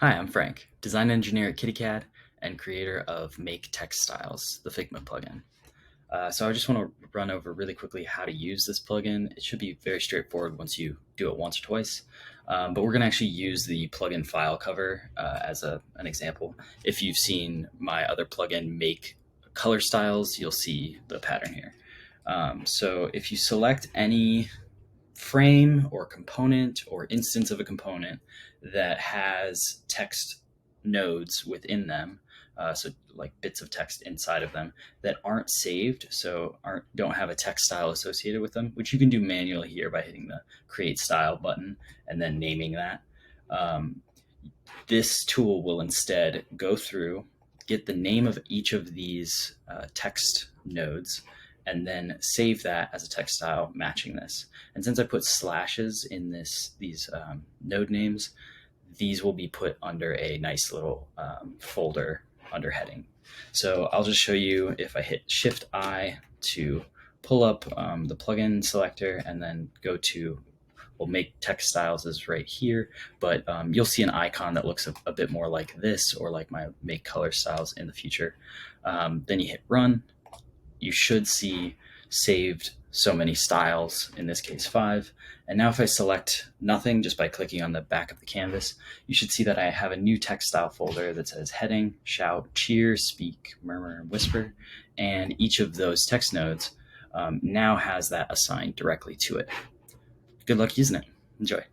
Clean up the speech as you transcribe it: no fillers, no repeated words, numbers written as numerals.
Hi, I'm Frank, design engineer at KittyCAD and creator of Make Text Styles, the Figma plugin. So I just want to run over really quickly how to use this plugin. It should be very straightforward once you do it once or twice, but we're going to actually use the plugin file cover as an example. If you've seen my other plugin, Make Color Styles, you'll see the pattern here. So if you select any frame or component or instance of a component that has text nodes within them, so like bits of text inside of them that aren't saved, so don't have a text style associated with them, which you can do manually here by hitting the create style button and then naming that. Um, this tool will instead go through, get the name of each of these text nodes, and then save that as a text style matching this. And since I put slashes in these node names, these will be put under a nice little folder under heading. So I'll just show you if I hit Shift I to pull up the plugin selector and then go to, we'll Make Text Styles is right here, but you'll see an icon that looks a bit more like this or like my Make Color Styles in the future. Then you hit Run. You should see saved so many styles, in this case 5. And now if I select nothing just by clicking on the back of the canvas, you should see that I have a new text style folder that says heading, shout, cheer, speak, murmur, and whisper. And each of those text nodes now has that assigned directly to it. Good luck using it. Enjoy.